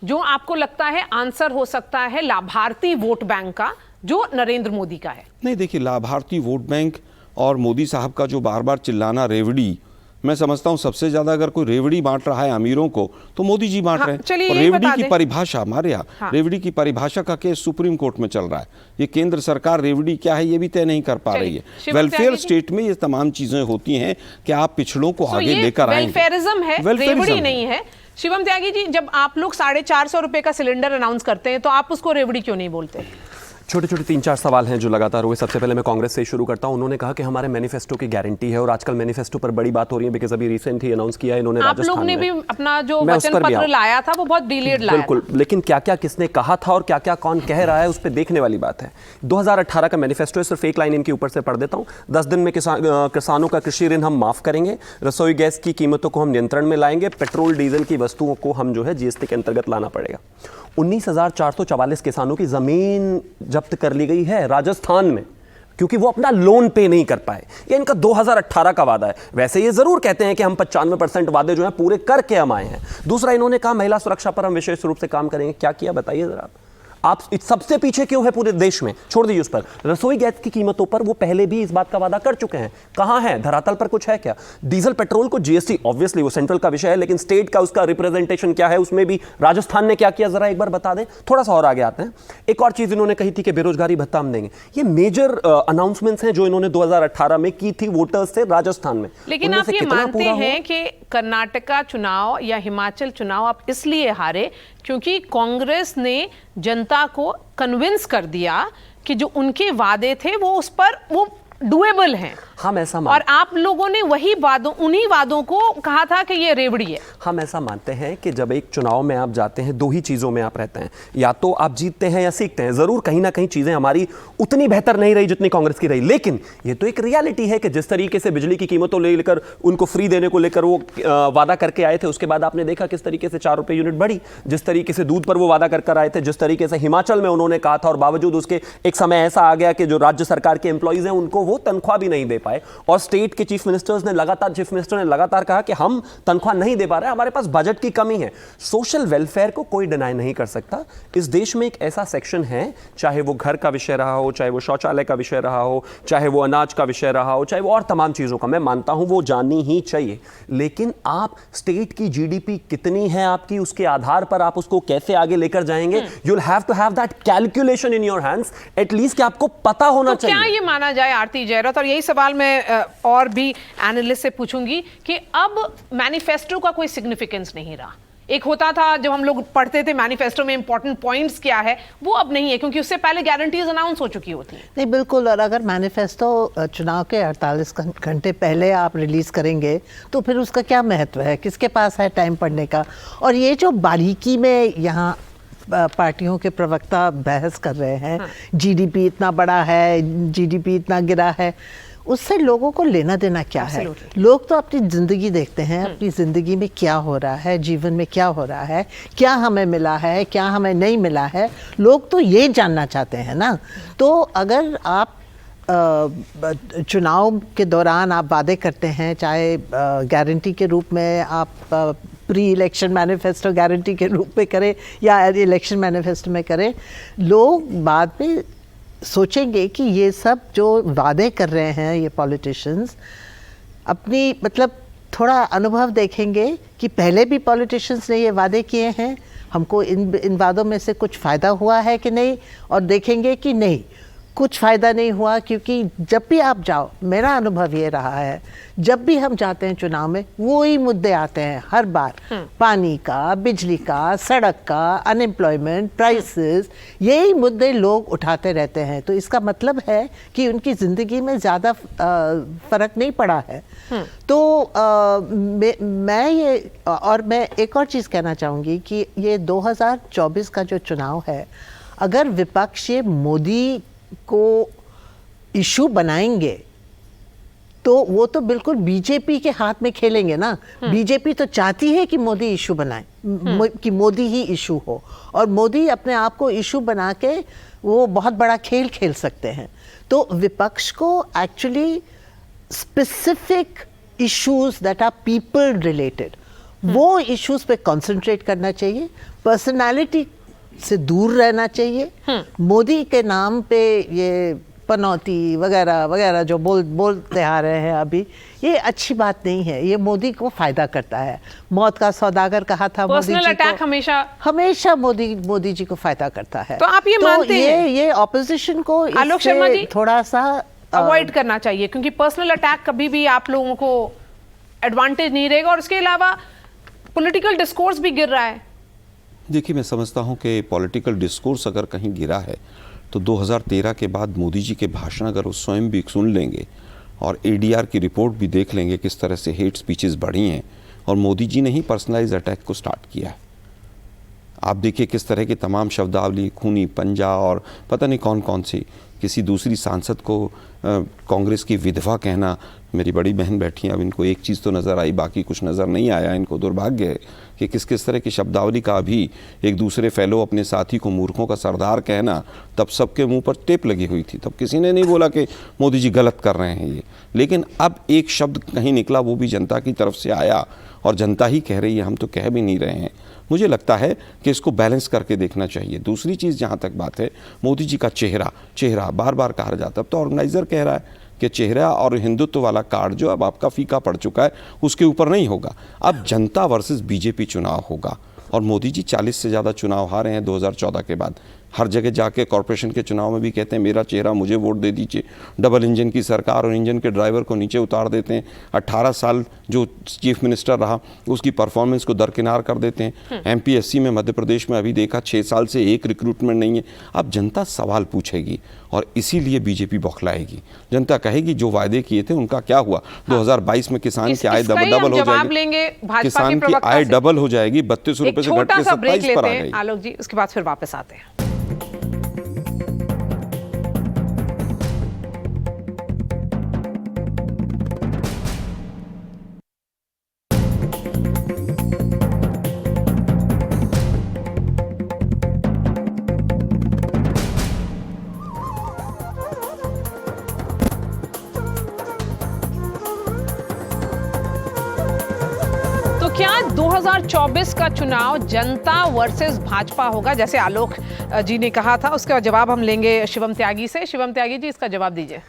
जो आपको लगता है आंसर हो सकता है लाभार्थी वोट बैंक का, जो नरेंद्र मोदी का है। नहीं, देखिए, लाभार्थी वोट बैंक और मोदी साहब का जो बार बार चिल्लाना रेवड़ी, मैं समझता हूं सबसे ज्यादा अगर कोई रेवड़ी बांट रहा है अमीरों को तो मोदी जी बांट रहे हैं। चलिए और यही रेवड़ी बता की दें। परिभाषा मारिया, रेवड़ी की परिभाषा का केस सुप्रीम कोर्ट में चल रहा है। ये केंद्र सरकार रेवड़ी क्या है ये भी तय नहीं कर पा रही है। शिवम वेलफेयर त्यागी जी। स्टेट में ये तमाम चीजें होती हैं कि आप पिछड़ों को आगे लेकर आएंगे। वेलफेयरिज्म है, वेलफेयरिज्म रेवड़ी है। नहीं है। शिवम त्यागी जी, जब आप लोग 450 रुपए का सिलेंडर अनाउंस करते हैं तो आप उसको रेवड़ी क्यों नहीं बोलते? छोटे छोटे 3-4 सवाल हैं जो लगातार हुए। सबसे पहले मैं कांग्रेस से ही शुरू करता हूं। उन्होंने कहा कि हमारे मैनिफेस्टो की गारंटी है, और आजकल मैनिफेस्टो पर बड़ी बात हो रही है बिकॉज अभी रिसेंट ही अनाउंस किया है इन्होंने आप राजस्थान लोग ने भी में। अपना जो मैं उस वचन पर भी पत्र आऊं। लाया था वो बहुत डिलेड लाया बिल्कुल, लेकिन क्या क्या किसने कहा था और क्या क्या कौन कह रहा है उस पर देखने वाली बात है। 2018 का मैनिफेस्टो है, सिर्फ एक लाइन इनके ऊपर से पढ़ देता हूं। 10 दिन में किसानों का कृषि ऋण हम माफ करेंगे, रसोई गैस की कीमतों को हम नियंत्रण में लाएंगे, पेट्रोल डीजल की वस्तुओं को हम जो है जीएसटी के अंतर्गत लाना पड़ेगा। 19,444 किसानों की जमीन जब्त कर ली गई है राजस्थान में, क्योंकि वो अपना लोन पे नहीं कर पाए। ये इनका 2018 का वादा है। वैसे ये जरूर कहते हैं कि हम 95% वादे जो हैं पूरे करके हम आए हैं। दूसरा, इन्होंने कहा महिला सुरक्षा पर हम विशेष रूप से काम करेंगे। क्या किया बताइए जरा आप सबसे पीछे क्यों है पूरे देश में? छोड़ दीजिए उस पर, रसोई गैस की कीमतों पर वो पहले भी इस बात का वादा कर चुके हैं। कहां है? धरातल पर कुछ है क्या? डीजल पेट्रोल को जीएसटी, ऑब्वियसली वो सेंट्रल का विषय है, लेकिन स्टेट का उसका रिप्रेजेंटेशन क्या है, उसमें भी राजस्थान ने क्या किया जरा एक बार बता दें। थोड़ा सा और आगे आते हैं। एक और चीज इन्होंने कही थी कि बेरोजगारी भत्ता हम देंगे। ये मेजर अनाउंसमेंट्स हैं जो इन्होंने 2018 में की थी वोटर्स से राजस्थान में। लेकिन उनमें आप से ये कितना मानते पूरा हुआ? हैं कि कर्नाटका चुनाव या हिमाचल चुनाव आप इसलिए हारे क्योंकि कांग्रेस ने जनता को कन्विंस कर दिया कि जो उनके वादे थे वो उस पर वो डुएबल हैं। हम ऐसा और आप लोगों ने वही वादों, उन्हीं वादों को कहा था कि ये रेवड़ी है। हम ऐसा मानते हैं कि जब एक चुनाव में आप जाते हैं, दो ही चीज़ों में आप रहते हैं, या तो आप जीतते हैं या सीखते हैं। ज़रूर कहीं ना कहीं चीज़ें हमारी उतनी बेहतर नहीं रही जितनी कांग्रेस की रही, लेकिन ये तो एक रियलिटी है कि जिस तरीके से बिजली की कीमतों लेकर उनको फ्री देने को लेकर वो वादा करके आए थे, उसके बाद आपने देखा किस तरीके से 4 रुपये यूनिट बढ़ी। जिस तरीके से दूध पर वो वादा कर आए थे, जिस तरीके से हिमाचल में उन्होंने कहा था, और बावजूद उसके एक समय ऐसा आ गया कि जो राज्य सरकार के एम्प्लॉइज हैं उनको वो तनख्वाह भी नहीं दे पाए, और स्टेट के चीफ मिनिस्टर ने लगातार कहा कि हम तनख्वाह नहीं दे पा रहे, हमारे पास बजट की कमी है। सोशल वेलफेयर को कोई डिनाई नहीं कर सकता। इस देश में एक ऐसा सेक्शन है, चाहे वो घर का विषय रहा हो, चाहे वो शौचालय का विषय रहा हो, चाहे वो अनाज का विषय रहा हो, चाहे वो और तमाम चीजों का, मैं मानता हूं वो जानी ही चाहिए। लेकिन आप स्टेट की जीडीपी कितनी है आपकी, उसके आधार पर आप उसको कैसे आगे लेकर जाएंगे, you will have to have that calculation in your hands, at least कि आपको पता होना तो क्या चाहिए। ये माना जाए आरती जयरथ, और यही सवाल मैं और भी एनालिस्ट से पूछूंगी कि अब मैनिफेस्टो का कोई सिग्निफिकेंस नहीं रहा। एक होता था जब हम लोग पढ़ते थे मैनिफेस्टो में इंपॉर्टेंट पॉइंट्स क्या है, वो अब नहीं है क्योंकि उससे पहले गारंटीज अनाउंस हो चुकी होती हैं। नहीं, बिल्कुल। और अगर मैनिफेस्टो चुनाव के 48 घंटे पहले आप रिलीज़ करेंगे तो फिर उसका क्या महत्व है, किसके पास है टाइम पढ़ने का? और ये जो बारीकी में यहाँ पार्टियों के प्रवक्ता बहस कर रहे हैं, जीडीपी इतना बड़ा है, जीडीपी इतना गिरा है, उससे लोगों को लेना देना क्या है? लोग तो अपनी ज़िंदगी देखते हैं, अपनी ज़िंदगी में क्या हो रहा है, जीवन में क्या हो रहा है, क्या हमें मिला है, क्या हमें नहीं मिला है, लोग तो ये जानना चाहते हैं ना। तो अगर आप चुनाव के दौरान आप वादे करते हैं, चाहे गारंटी के रूप में आप प्री इलेक्शन मैनिफेस्टो गारंटी के रूप में करें या इलेक्शन मैनिफेस्टो में करें, लोग बाद में सोचेंगे कि ये सब जो वादे कर रहे हैं ये पॉलिटिशियंस, अपनी मतलब थोड़ा अनुभव देखेंगे कि पहले भी पॉलिटिशियंस ने ये वादे किए हैं, हमको इन वादों में से कुछ फ़ायदा हुआ है कि नहीं, और देखेंगे कि नहीं, कुछ फ़ायदा नहीं हुआ। क्योंकि जब भी आप जाओ, मेरा अनुभव ये रहा है, जब भी हम जाते हैं चुनाव में वही मुद्दे आते हैं हर बार, पानी का, बिजली का, सड़क का, अनएम्प्लॉयमेंट, प्राइसेस, यही मुद्दे लोग उठाते रहते हैं। तो इसका मतलब है कि उनकी ज़िंदगी में ज़्यादा फ़र्क नहीं पड़ा है। तो मैं ये, और मैं एक और चीज़ कहना चाहूँगी कि ये 2024 का जो चुनाव है, अगर विपक्ष ये मोदी को इशू बनाएंगे तो वो तो बिल्कुल बीजेपी के हाथ में खेलेंगे ना। बीजेपी तो चाहती है कि मोदी इशू बनाए, कि मोदी ही इशू हो, और मोदी अपने आप को इशू बना के वो बहुत बड़ा खेल खेल सकते हैं। तो विपक्ष को actually specific issues that are people related, वो इश्यूज पे कंसंट्रेट करना चाहिए, पर्सनालिटी से दूर रहना चाहिए। मोदी के नाम पे ये पनौती वगैरह वगैरह जो बोलते आ रहे हैं अभी, ये अच्छी बात नहीं है, ये मोदी को फायदा करता है। मौत का सौदागर कहा था मोदी पर्सनल जी अटैक को, हमेशा मोदी जी को फायदा करता है। तो आप ये मानते हैं? ये ऑपोजिशन को आलोक शर्मा जी, थोड़ा सा अवॉइड करना चाहिए, क्योंकि पर्सनल अटैक कभी भी आप लोगों को एडवांटेज नहीं रहेगा, और इसके अलावा पॉलिटिकल डिस्कोर्स भी गिर रहा है। देखिए, मैं समझता हूं कि पॉलिटिकल डिस्कोर्स अगर कहीं गिरा है तो 2013 के बाद मोदी जी के भाषण अगर वो स्वयं भी सुन लेंगे और एडीआर की रिपोर्ट भी देख लेंगे किस तरह से हेट स्पीचेस बढ़ी हैं, और मोदी जी ने ही पर्सनलाइज अटैक को स्टार्ट किया है। आप देखिए किस तरह की तमाम शब्दावली, खूनी पंजा और पता नहीं कौन कौन सी, किसी दूसरी सांसद को कांग्रेस की विधवा कहना। मेरी बड़ी बहन बैठी हैं, अब इनको एक चीज़ तो नज़र आई, बाकी कुछ नज़र नहीं आया। इनको दुर्भाग्य है कि किस किस तरह की शब्दावली का भी एक दूसरे फेलो अपने साथी को मूर्खों का सरदार कहना, तब सबके मुंह पर टेप लगी हुई थी, तब किसी ने नहीं बोला कि मोदी जी गलत कर रहे हैं ये। लेकिन अब एक शब्द कहीं निकला, वो भी जनता की तरफ से आया, और जनता ही कह रही है, हम तो कह भी नहीं रहे हैं। मुझे लगता है कि इसको बैलेंस करके देखना चाहिए। दूसरी चीज़ जहाँ तक बात है, मोदी जी का चेहरा बार बार कहा जाता है, अब तो ऑर्गेनाइज़र कह रहा है कि चेहरा और हिंदुत्व वाला कार्ड जो अब आपका फीका पड़ चुका है, उसके ऊपर नहीं होगा। अब जनता वर्सेस बीजेपी चुनाव होगा, और मोदी जी 40 से ज़्यादा चुनाव हारे हैं 2014 के बाद। हर जगह जाके कॉरपोरेशन के चुनाव में भी कहते हैं मेरा चेहरा, मुझे वोट दे दीजिए। डबल इंजन की सरकार और इंजन के ड्राइवर को नीचे उतार देते हैं। 18 साल जो चीफ मिनिस्टर रहा उसकी परफॉर्मेंस को दरकिनार कर देते हैं। एमपीएससी में मध्य प्रदेश में अभी देखा 6 साल से एक रिक्रूटमेंट नहीं है। अब जनता सवाल पूछेगी, और इसीलिए बीजेपी बौखलाएगी। जनता कहेगी जो वायदे किए थे उनका क्या हुआ। 2022 में किसान की आय डबल हो जाएगी, किसान की आय डबल हो जाएगी, 32 रुपए से घट के 27 पर आ गई। आलोक जी, उसके बाद फिर वापस आते हैं। क्या 2024 का चुनाव जनता वर्सेस भाजपा होगा, जैसे आलोक जी ने कहा था? उसका जवाब हम लेंगे शिवम त्यागी से। शिवम त्यागी जी, इसका जवाब दीजिए।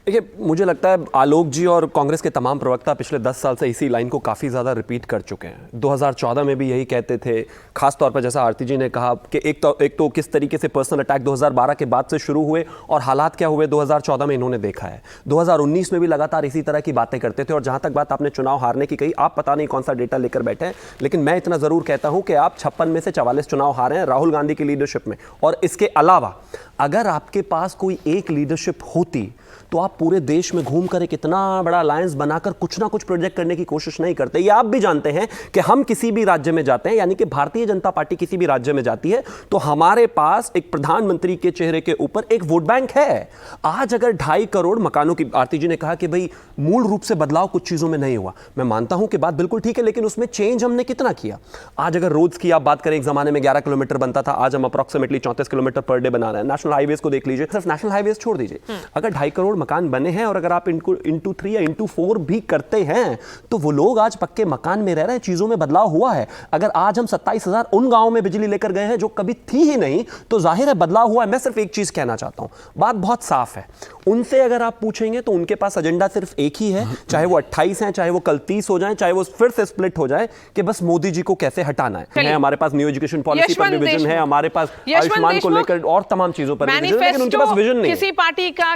देखिए, मुझे लगता है आलोक जी और कांग्रेस के तमाम प्रवक्ता पिछले 10 साल से इसी लाइन को काफ़ी ज़्यादा रिपीट कर चुके हैं। 2014 में भी यही कहते थे, खास तौर पर जैसा आरती जी ने कहा कि एक तो किस तरीके से पर्सनल अटैक 2012 के बाद से शुरू हुए और हालात क्या हुए 2014 में इन्होंने देखा है। 2019 में भी लगातार इसी तरह की बातें करते थे। और जहाँ तक बात आपने चुनाव हारने की कही, आप पता नहीं कौन सा डेटा लेकर बैठे हैं, लेकिन मैं इतना ज़रूर कहता हूँ कि आप 56 में से 44 चुनाव हारे हैं राहुल गांधी की लीडरशिप में। और इसके अलावा अगर आपके पास कोई एक लीडरशिप होती तो आप पूरे देश में घूमकर एक इतना बड़ा अलायंस बनाकर कुछ ना कुछ प्रोजेक्ट करने की कोशिश नहीं करते। ये आप भी जानते हैं कि हम किसी भी राज्य में जाते हैं, यानी कि भारतीय जनता पार्टी किसी भी राज्य में जाती है तो हमारे पास एक प्रधानमंत्री के चेहरे के ऊपर एक वोट बैंक है। आज अगर 2.5 करोड़ मकानों की, आरती जी ने कहा कि भाई मूल रूप से बदलाव कुछ चीजों में नहीं हुआ, मैं मानता हूं कि बात बिल्कुल ठीक है, लेकिन उसमें चेंज हमने कितना किया। आज अगर रोड्स की आप बात करें, एक जमाने में 11 किलोमीटर बनता था, आज हम अप्रॉक्सिमेटली 34 किलोमीटर पर डे बना रहे हैं। नेशनल हाईवेज को देख लीजिए, सिर्फ नेशनल हाईवेज छोड़ दीजिए, अगर 2.5 करोड़ मकान बने हैं और अगर आप इनको इंटू 3 या इंटू 4 भी करते हैं तो वो लोग आज पक्के मकान में रह रहे हैं, चीजों में बदलाव हुआ है। अगर आज हम 27,000 उन गांवों में बिजली लेकर गए हैं जो कभी थी ही नहीं, तो जाहिर है बदलाव हुआ है। मैं सिर्फ एक चीज कहना चाहता हूं, बात बहुत साफ है। उनसे अगर आप पूछेंगे तो उनके पास एजेंडा सिर्फ एक ही है, चाहे वो 28 है, चाहे वो कल 30 हो जाए, चाहे वो फिर से स्प्लिट हो जाए, कि बस मोदी जी को कैसे हटाना है। हमारे पास न्यू एजुकेशन पॉलिसी पर भी विजन है, हमारे पास आयुष्मान को लेकर और तमाम चीजों पर विजन है, लेकिन उनके पास विजन नहीं है।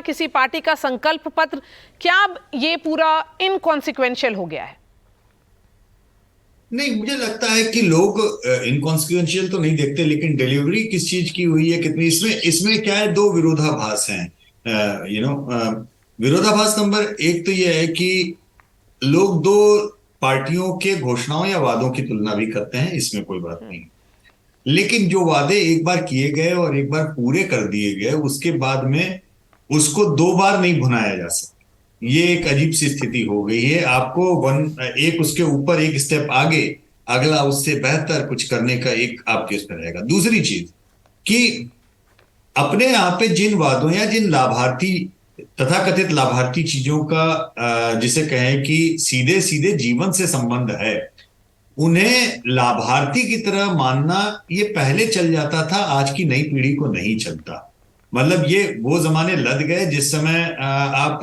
किसी पार्टी का संकल्प पत्र, क्या ये पूरा इनकॉन्सिक्वेंशियल हो गया है? नहीं, मुझे लगता है कि लोग इनकॉन्सिक्वेंशियल तो नहीं देखते, लेकिन डिलीवरी किस चीज की हुई है, कितनी, इसमें क्या है, दो विरोधाभास हैं। विरोधाभास नंबर एक तो यह है कि लोग दो पार्टियों के घोषणाओं या वादों की तुलना भी करते हैं, इसमें कोई बात नहीं, लेकिन जो वादे एक बार किए गए और एक बार पूरे कर दिए गए, उसके बाद में उसको 2 बार नहीं भुनाया जा सकता। ये एक अजीब सी स्थिति हो गई है। आपको एक उसके ऊपर एक स्टेप आगे, अगला उससे बेहतर कुछ करने का एक आपके उसमें रहेगा। दूसरी चीज कि अपने यहाँ पे जिन वादों या जिन लाभार्थी, तथाकथित लाभार्थी चीजों का जिसे कहें कि सीधे सीधे जीवन से संबंध है, उन्हें लाभार्थी की तरह मानना ये पहले चल जाता था, आज की नई पीढ़ी को नहीं चलता। मतलब ये वो जमाने लद गए जिस समय आप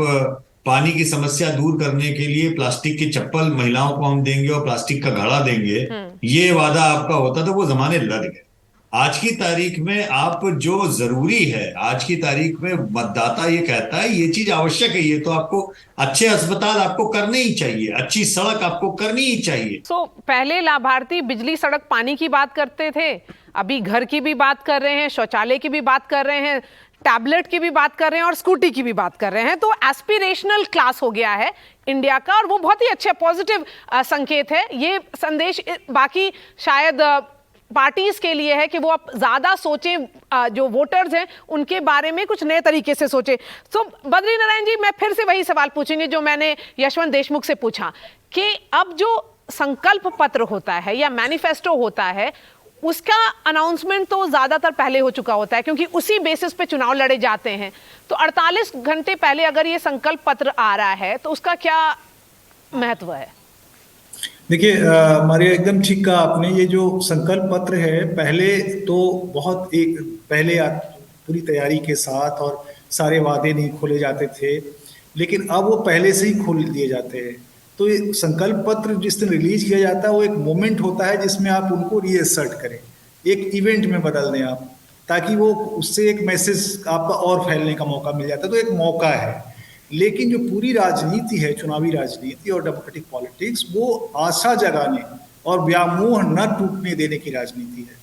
पानी की समस्या दूर करने के लिए प्लास्टिक की चप्पल महिलाओं को हम देंगे और प्लास्टिक का घड़ा देंगे, ये वादा आपका होता था, वो जमाने लद गए। आज की तारीख में आप जो जरूरी है, आज की तारीख में मतदाता ये कहता है ये चीज आवश्यक है, ये तो आपको अच्छे अस्पताल आपको करने ही चाहिए, अच्छी सड़क आपको करनी ही चाहिए। पहले लाभार्थी बिजली, सड़क, पानी की बात करते थे, अभी घर की भी बात कर रहे हैं, शौचालय की भी बात कर रहे हैं, टैबलेट की भी बात कर रहे हैं और स्कूटी की भी बात कर रहे हैं। तो एस्पिरेशनल क्लास हो गया है इंडिया का, और वो बहुत ही अच्छा पॉजिटिव संकेत है। ये संदेश बाकी शायद पार्टीज के लिए है कि वो अब ज्यादा सोचें, जो वोटर्स हैं उनके बारे में कुछ नए तरीके से सोचें। तो बद्री नारायण जी, मैं फिर से वही सवाल पूछेंगे जो मैंने यशवंत देशमुख से पूछा कि अब जो संकल्प पत्र होता है या मैनिफेस्टो होता है, उसका अनाउंसमेंट तो ज्यादातर पहले हो चुका होता है क्योंकि उसी बेसिस पे चुनाव लड़े जाते हैं। तो 48 घंटे पहले अगर ये संकल्प पत्र आ रहा है तो उसका क्या महत्व है? देखिए मारिया, एकदम ठीक कहा आपने। ये जो संकल्प पत्र है, पहले तो बहुत पहले पूरी तैयारी के साथ और सारे वादे नहीं खोले जाते थे, लेकिन अब वो पहले से ही खोल दिए जाते हैं। तो ये संकल्प पत्र जिस दिन रिलीज किया जाता है वो एक मोमेंट होता है जिसमें आप उनको रीअसर्ट करें, एक इवेंट में बदल दें आप, ताकि वो उससे एक मैसेज आपका और फैलने का मौका मिल जाता है। तो एक मौका है। लेकिन जो पूरी राजनीति है, चुनावी राजनीति और डेमोक्रेटिक पॉलिटिक्स, वो आशा जगाने और व्यामोह न टूटने देने की राजनीति है।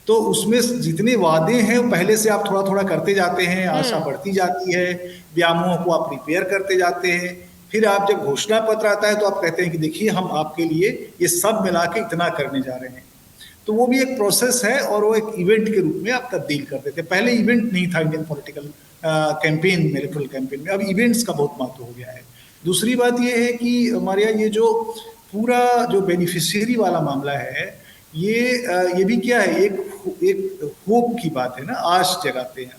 तो उसमें जितने वादे हैं पहले से आप थोड़ा थोड़ा करते जाते हैं, आशा बढ़ती जाती है, व्यामोह को आप प्रिपेयर करते जाते हैं। फिर आप जब घोषणा पत्र आता है तो आप कहते हैं कि देखिए हम आपके लिए ये सब मिला के इतना करने जा रहे हैं। तो वो भी एक प्रोसेस है और वो एक इवेंट के रूप में आप तब्दील कर देते हैं। पहले इवेंट नहीं था इंडियन पॉलिटिकल कैंपेन में, इलेक्ट्रल कैंपेन में, अब इवेंट्स का बहुत महत्व हो गया है। दूसरी बात ये है कि हमारे यहाँ ये जो पूरा जो बेनिफिशियरी वाला मामला है, ये भी क्या है, एक होप की बात है ना, आश जगाते हैं।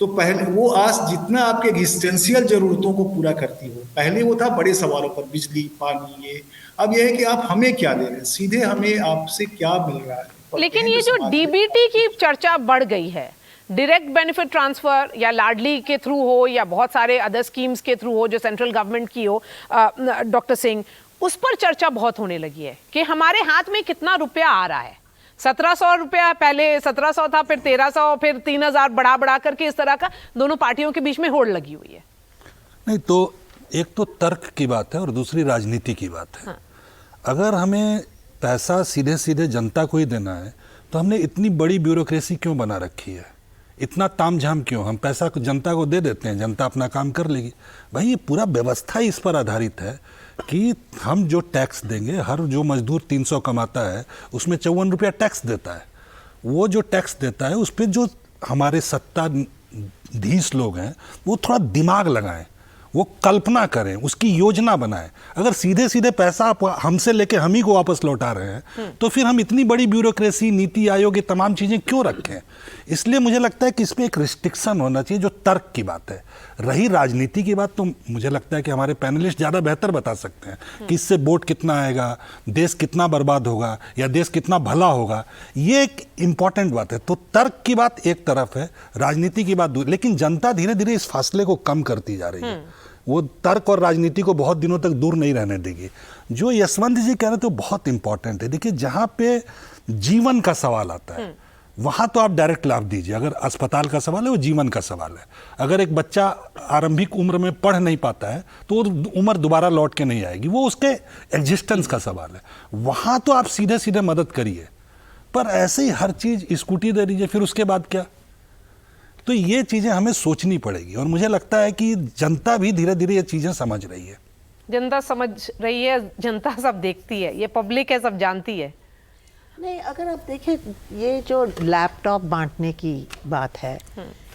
तो पहले वो आस जितना आपके एग्जिस्टेंशियल जरूरतों को पूरा करती हो, पहले वो था बड़े सवालों पर, बिजली, पानी, ये। अब ये है कि आप हमें क्या दे रहे हैं, सीधे हमें आपसे क्या मिल रहा है। लेकिन ये जो डीबीटी की चर्चा बढ़ गई है, डायरेक्ट बेनिफिट ट्रांसफर या लाडली के थ्रू हो या बहुत सारे अदर स्कीम्स के थ्रू हो जो सेंट्रल गवर्नमेंट की हो, डॉक्टर सिंह, उस पर चर्चा बहुत होने लगी है कि हमारे हाथ में कितना रुपया आ रहा है। 1700 रुपया, पहले 1700 था, फिर 1300, फिर 3000, बढ़ा करके इस तरह का दोनों पार्टियों के बीच में होड़ लगी हुई है। नहीं तो एक तो तर्क की बात है और दूसरी राजनीति की बात है। हाँ। अगर हमें पैसा सीधे सीधे जनता को ही देना है तो हमने इतनी बड़ी ब्यूरोक्रेसी क्यों बना रखी है, इतना तामझाम क्यों? हम पैसा जनता को दे देते हैं, जनता अपना काम कर लेगी। भाई ये पूरा व्यवस्था ही इस पर आधारित है कि हम जो टैक्स देंगे, हर जो मजदूर 300 कमाता है उसमें 54 रुपया टैक्स देता है। वो जो टैक्स देता है उस पर जो हमारे सत्ताधीश लोग हैं वो थोड़ा दिमाग लगाएं, वो कल्पना करें, उसकी योजना बनाएं। अगर सीधे सीधे पैसा आप हमसे लेके हम ही को वापस लौटा रहे हैं तो फिर हम इतनी बड़ी ब्यूरोक्रेसी, नीति आयोग, ये तमाम चीज़ें क्यों रखें? इसलिए मुझे लगता है कि इसमें एक रिस्ट्रिक्शन होना चाहिए, जो तर्क की बात है। रही राजनीति की बात तो मुझे लगता है कि हमारे पैनलिस्ट ज़्यादा बेहतर बता सकते हैं कि इससे वोट कितना आएगा, देश कितना बर्बाद होगा या देश कितना भला होगा। ये एक इम्पॉर्टेंट बात है। तो तर्क की बात एक तरफ है, राजनीति की बात दूसरी। लेकिन जनता धीरे धीरे इस फासले को कम करती जा रही है। वो तर्क और राजनीति को बहुत दिनों तक दूर नहीं रहने देगी। जो यशवंत जी कह रहे थे वो बहुत इंपॉर्टेंट है। देखिए, जहाँ पे जीवन का सवाल आता है वहाँ तो आप डायरेक्ट लाभ दीजिए। अगर अस्पताल का सवाल है, वो जीवन का सवाल है। अगर एक बच्चा आरंभिक उम्र में पढ़ नहीं पाता है तो वो उम्र दोबारा लौट के नहीं आएगी, वो उसके एग्जिस्टेंस का सवाल है। वहाँ तो आप सीधे सीधे मदद करिए, पर ऐसे ही हर चीज़ स्कूटी दे दीजिए, फिर उसके बाद क्या? तो ये चीज़ें हमें सोचनी पड़ेगी और मुझे लगता है कि जनता भी धीरे धीरे ये चीज़ें समझ रही है। जनता समझ रही है, जनता सब देखती है, ये पब्लिक है, सब जानती है। नहीं, अगर आप देखें, ये जो लैपटॉप बांटने की बात है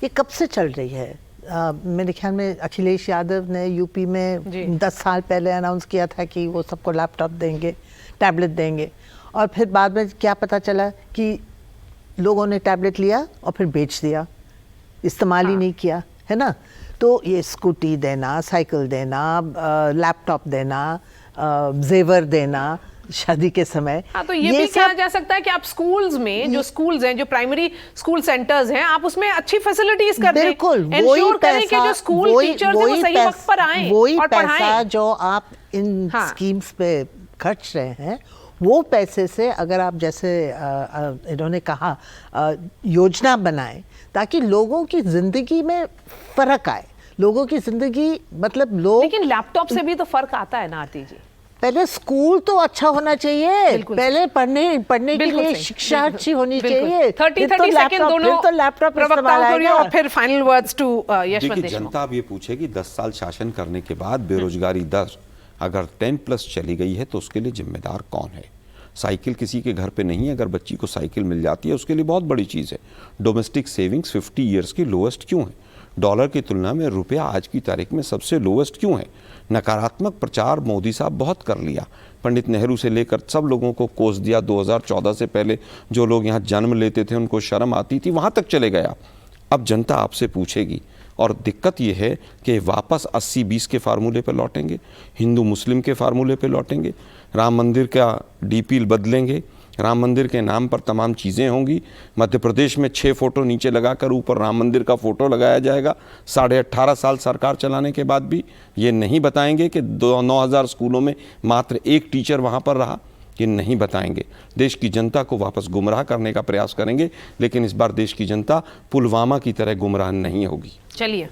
ये कब से चल रही है? मेरे ख्याल में अखिलेश यादव ने यूपी जी। में 10 साल पहले अनाउंस किया था कि वो सबको लैपटॉप देंगे, टैबलेट देंगे, और फिर बाद में क्या पता चला कि लोगों ने टैबलेट लिया और फिर बेच दिया, इस्तेमाल ही नहीं किया, है ना। तो ये स्कूटी देना, साइकिल देना, लैपटॉप देना, जेवर देना शादी के समय, हाँ, तो ये भी सब कहा जा सकता है कि आप स्कूल्स में जो स्कूल्स हैं, जो प्राइमरी स्कूल सेंटर्स हैं, आप उसमें अच्छी फैसिलिटीज कर दें, बिल्कुल वही Ensure करें कि जो पैसा, स्कूल टीचर्स हैं वो सही वक्त पर आएं वही और पैसा पढ़ाएं। जो आप इन हाँ। स्कीम्स पे खर्च रहे हैं, वो पैसे से अगर आप जैसे इन्होंने कहा योजना बनाएं ताकि लोगों की जिंदगी में फर्क आए, लोगों की जिंदगी, मतलब लोग, लेकिन लैपटॉप से भी तो फर्क आता है ना आरती जी। पहले स्कूल तो अच्छा होना चाहिए, बिल्कुल पहले पढ़ने के बिल्कुल लिए सही, शिक्षा बिल्कुल, अच्छी होनी बिल्कुल। चाहिए। 30 फिर तो सेकंड लैपटॉप, दोनों फिर तो लैपटॉप प्रवक्ताओं इस्तेमाल को लिए आएगा। और फिर फाइनल वर्ड्स टू यशवंत देखिए, देशमुख। जनता अब ये पूछेगी 10 साल शासन करने के बाद बेरोजगारी दर अगर 10+ चली गई है तो उसके लिए जिम्मेदार कौन है। साइकिल किसी के घर पे नहीं है, अगर बच्ची को साइकिल मिल जाती है उसके लिए बहुत बड़ी चीज़ है। डोमेस्टिक सेविंग्स 50 ईयर्स की लोएस्ट क्यों है? डॉलर की तुलना में रुपया आज की तारीख में सबसे लोएस्ट क्यों है? नकारात्मक प्रचार मोदी साहब बहुत कर लिया, पंडित नेहरू से लेकर सब लोगों को कोस दिया। 2014 से पहले जो लोग यहाँ जन्म लेते थे उनको शर्म आती थी, वहाँ तक चले गया। अब जनता आपसे पूछेगी, और दिक्कत ये है कि वापस 80-20 के फार्मूले पर लौटेंगे, हिंदू मुस्लिम के फार्मूले पर लौटेंगे, राम मंदिर का डीपी बदलेंगे, राम मंदिर के नाम पर तमाम चीज़ें होंगी। मध्य प्रदेश में 6 फोटो नीचे लगाकर ऊपर राम मंदिर का फोटो लगाया जाएगा। 18.5 साल सरकार चलाने के बाद भी ये नहीं बताएंगे कि 9,000 स्कूलों में मात्र एक टीचर वहाँ पर रहा, ये नहीं बताएंगे। देश की जनता को वापस गुमराह करने का प्रयास करेंगे, लेकिन इस बार देश की जनता पुलवामा की तरह गुमराह नहीं होगी। चलिए,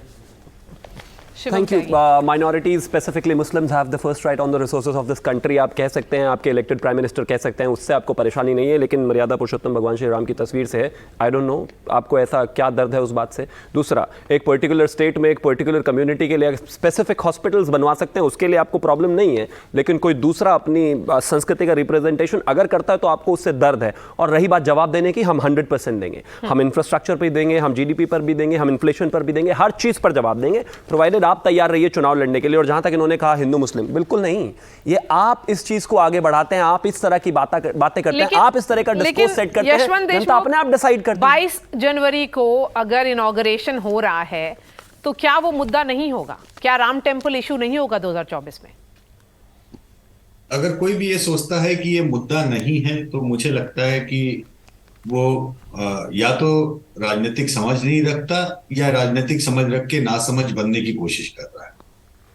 Thank you. Minorities, specifically Muslims, have the first right on the resources of this country. आप कह सकते हैं, आपके इलेक्टेड प्राइम मिनिस्टर कह सकते हैं, उससे आपको परेशानी नहीं है, लेकिन मर्यादा पुरुषोत्तम भगवान श्री राम की तस्वीर से है। आई डोंट नो आपको ऐसा क्या दर्द है उस बात से। दूसरा, एक पर्टिकुलर स्टेट में एक पर्टिकुलर कम्युनिटी के लिए स्पेसिफिक हॉस्पिटल्स बनवा सकते हैं, उसके लिए आपको प्रॉब्लम नहीं है, लेकिन कोई दूसरा अपनी संस्कृति का रिप्रेजेंटेशन अगर करता है तो आपको उससे दर्द है। और रही बात जवाब देने की, हम 100% देंगे, हम इंफ्रास्ट्रक्चर पर देंगे, हम GDP पर भी देंगे, हम इन्फ्लेशन पर भी देंगे, हर चीज़ पर जवाब देंगे, प्रोवाइडेड आप तैयार रहिए चुनाव लड़ने के लिए। और जहां तक इन्होंने कहा हिंदू मुस्लिम, बिल्कुल नहीं, ये आप इस चीज को आगे बढ़ाते हैं, आप इस तरह की बातें करते हैं, आप इस तरह का डिस्कोर्स सेट करते हैं, जनता अपने आप डिसाइड करती है। 22 जनवरी को अगर इनॉग्रेशन हो रहा है तो क्या वो मुद्दा नहीं होगा? क्या राम टेम्पल इशू नहीं होगा 2024 में? अगर कोई भी ये सोचता है कि ये मुद्दा नहीं है तो मुझे लगता है कि वो या तो राजनीतिक समझ नहीं रखता या राजनीतिक समझ रख के नासमझ बनने की कोशिश कर रहा है।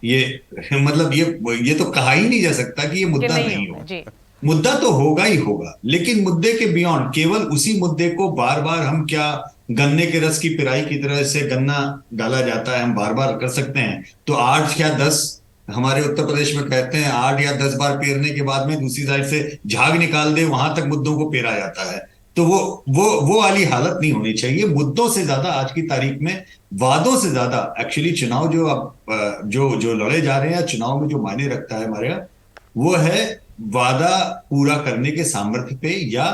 ये मतलब ये तो कहा ही नहीं जा सकता कि ये मुद्दा नहीं होगा। मुद्दा तो होगा ही होगा, लेकिन मुद्दे के बियॉन्ड केवल उसी मुद्दे को बार बार हम क्या गन्ने के रस की पिराई की तरह से गन्ना डाला जाता है, हम बार बार कर सकते हैं। तो 8 या 10, हमारे उत्तर प्रदेश में कहते हैं 8 या 10 बार पेरने के बाद में दूसरी साइड से झाग निकाल दे, वहां तक मुद्दों को पेरा जाता है। तो वो वाली हालत नहीं होनी चाहिए। मुद्दों से ज्यादा आज की तारीख में वादों से ज्यादा एक्चुअली चुनाव जो अब जो लड़े जा रहे हैं, चुनाव में जो मायने रखता है हमारे यहाँ, वो है वादा पूरा करने के सामर्थ्य पे या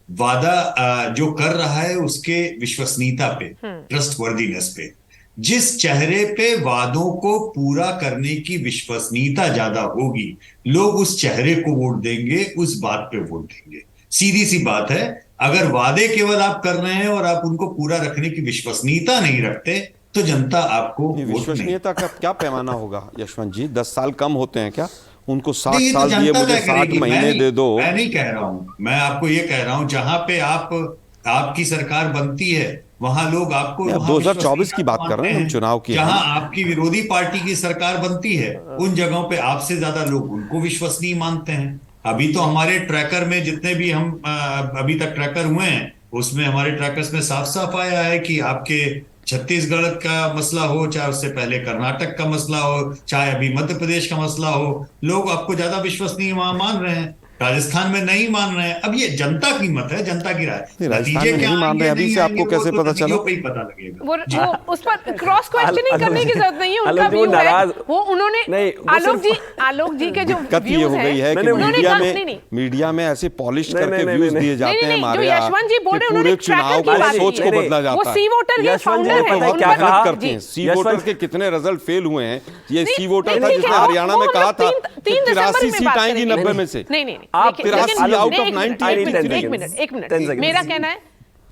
वादा जो कर रहा है उसके विश्वसनीयता पे, ट्रस्टवर्दीनेस पे। जिस चेहरे पे वादों को पूरा करने की विश्वसनीयता ज्यादा होगी, लोग उस चेहरे को वोट देंगे, उस बात पे वोट देंगे। सीधी सी बात है, अगर वादे केवल आप कर रहे हैं और आप उनको पूरा रखने की विश्वसनीयता नहीं रखते तो जनता आपको वोट नहीं। विश्वसनीयता का क्या पैमाना होगा यशवंत जी? 10 साल कम होते हैं क्या? उनको 60 नहीं, साल दिए, मुझे 60 महीने दे दो। मैं नहीं कह रहा हूं, मैं आपको ये कह रहा हूं जहां पे आपकी सरकार बनती है वहां लोग आपको 2024 की बात कर रहे हैं हम, चुनाव की। जहां आपकी विरोधी पार्टी की सरकार बनती है उन जगहों पे आपसे ज्यादा लोग उनको विश्वसनीय मानते हैं। अभी तो हमारे ट्रैकर में जितने भी हम अभी तक ट्रैकर हुए हैं, उसमें हमारे ट्रैकर्स में साफ साफ आया है कि आपके छत्तीसगढ़ का मसला हो, चाहे उससे पहले कर्नाटक का मसला हो, चाहे अभी मध्य प्रदेश का मसला हो, लोग आपको ज्यादा विश्वसनीय मान रहे हैं। राजस्थान में नहीं मान रहे हैं। अब ये जनता की मत है, जनता की राय। नहीं, राजस्थान नतीजे में क्या नहीं मान आएंगे, रहे, अभी नहीं से आपको आएंगे, कैसे वो तो पता चला? नतीजों पे ही पता लगेगा। वो उस पर क्रॉस क्वेश्चनिंग करने की जरूरत नहीं है, उनका आलोक जी, व्यू वो है नाराज- वो उन्होंने नहीं, वो आलोक जी के जो दिक्कत ये व्यूज हो गई है कि नहीं, मीडिया में ऐसे पॉलिश नहीं, करके नहीं, व्यूज नहीं, दिए जाते हैं नहीं, हमारे जो यहाँ यशवंत जी बोल कि रहे हैं, उन्होंने पूरे चुनाव ट्रैकर की को बात सोच की को है। बदला वो जाता सी है। वोटर के यशवंत जी फाउंडर ने हैं, पता है बहुत उन क्या पर- मेहनत कहा? करते हैं। जी। सी वोटर के कितने रिजल्ट फेल हुए हैं, ये सी वोटर था नहीं, जिसने ठीक है, हरियाणा वो में कहा हम था 3 दिसंबर 83 में सीट बात आएंगी करेंगे। 90 में से। नहीं आप 83 out of 90 एक मिनट मेरा कहना है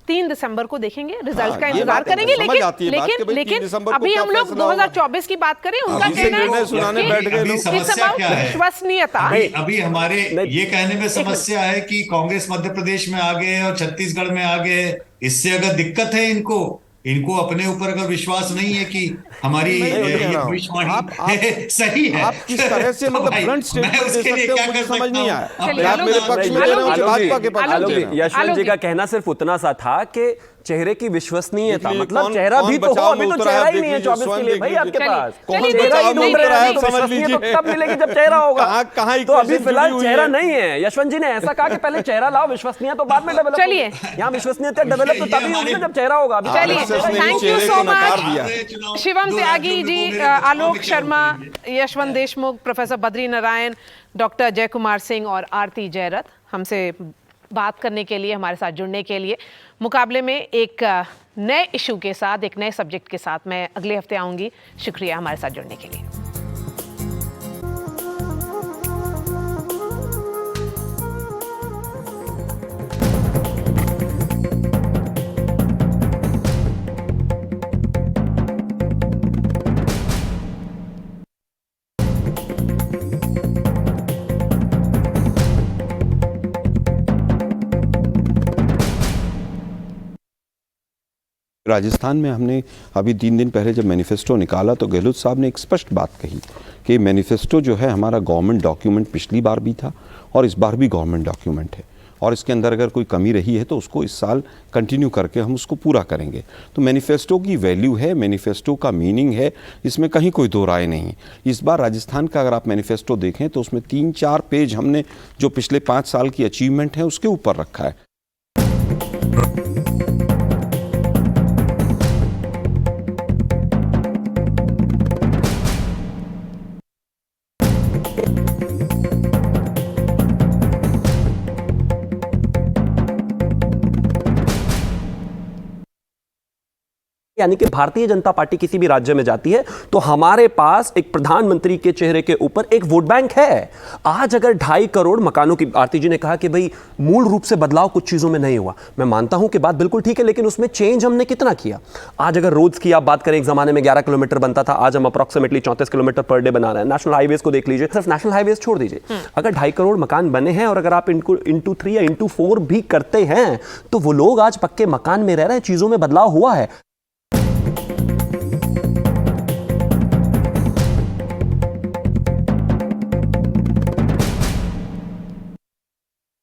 3 दिसंबर को देखेंगे, रिजल्ट का ये इंतजार बात है, करेंगे, समझ आती है बात कि भाई 3 लेकिन दिसंबर को अभी क्या हम लोग फैसला होगा। 2024 की बात करें, उनका अभी से कहना निर्णय है सुनाने बैठ गए अभी लोग। समस्या क्या है? विश्वसनीयता। अभी हमारे ये कहने में समस्या है कि कांग्रेस मध्य प्रदेश में आ गए और छत्तीसगढ़ में आ गए। इससे अगर दिक्कत है इनको अपने ऊपर अगर विश्वास नहीं है कि हमारी मैं ये कह ये रहा हूं। भविष्यवाणी सही है, आप किस तरह से तो मतलब भाई, ब्लंट मैं स्टेटमेंट दे उसके लिए सकते हो क्या मुझे कर समझ सकता नहीं हूं? आया। चलिए, आप मेरे पक्ष में दे रहे हो कि भाजपा के पक्ष में आलोक दे जी, रहे हो। यशवंत जी का कहना सिर्फ उतना सा था कि चेहरे की विश्वसनीयता, देखिए, मतलब कौन- चेहरा कौन भी तो हो, बचाव अभी में तो उतरा है, चेहरा ही देख नहीं है लीजिए, 24 के लिए स्वयं भाई देख आपके लीजिए। पास। कौन चेहरा बचाव ही में ढूंढ उतरा रहे है, हैं, तो समझ विश्वसनीयता लीजिए। तब मिलेगी जब चेहरा होगा। कहाँ तो अभी equation फिलहाल जुड़ी हुई चेहरा है। नहीं है। यशवंत जी ने ऐसा कहा कि पहले चेहरा लाओ, विश्वसनीयता तो बाद में डेवलप। चलिए। यहाँ विश्वसनीयता डेवलप तो तभी होगी ना जब चेहरा होगा। अभी चलिए, RSS ने थैंक यू चेहरे सो को नकार मच दिया। शिवम दो त्यागी राज्यों में जी, वो मेरे आलोक मुकाबले क्या शर्मा, होंगे? यशवंत देशमुख, प्रोफेसर बद्री नारायण, डॉक्टर जय कुमार सिंह और आरती जयरथ हमसे बात करने के लिए, हमारे साथ जुड़ने के लिए। मुकाबले में एक नए इशू के साथ, एक नए सब्जेक्ट के साथ मैं अगले हफ्ते आऊंगी। शुक्रिया हमारे साथ जुड़ने के लिए। राजस्थान में हमने अभी 3 दिन पहले जब मैनिफेस्टो निकाला तो गहलोत साहब ने एक स्पष्ट बात कही कि मैनिफेस्टो जो है हमारा गवर्नमेंट डॉक्यूमेंट पिछली बार भी था और इस बार भी गवर्नमेंट डॉक्यूमेंट है, और इसके अंदर अगर कोई कमी रही है तो उसको इस साल कंटिन्यू करके हम उसको पूरा करेंगे। तो मैनिफेस्टो की वैल्यू है, मैनिफेस्टो का मीनिंग है, इसमें कहीं कोई दो राय नहीं है। इस बार राजस्थान का अगर आप मैनिफेस्टो देखें तो उसमें 3-4 पेज हमने जो पिछले 5 साल की अचीवमेंट है उसके ऊपर रखा है। यानी कि भारतीय जनता पार्टी किसी भी राज्य में जाती है तो हमारे पास एक प्रधानमंत्री के चेहरे के ऊपर एक वोट बैंक है। आज अगर 2.5 करोड़ मकानों की, आरती जी ने कहा कि भाई मूल रूप से बदलाव कुछ चीजों में नहीं हुआ, मैं मानता हूं कि बात बिल्कुल ठीक है, लेकिन उसमें चेंज हमने कितना किया। आज अगर रोड्स की आप बात करें, एक जमाने में 11 किलोमीटर बनता था, आज हम अप्रोक्सीमेटली 34 किलोमीटर पर डे बना रहे हैं। नेशनल हाईवेज को देख लीजिए, सिर्फ नेशनल हाईवेज छोड़ दीजिए, अगर 2.5 करोड़ मकान बने हैं और अगर आप इनको इंटू 3 या इंटू 4 भी करते हैं तो वो लोग आज पक्के मकान में रह रहे हैं, चीजों में बदलाव हुआ है।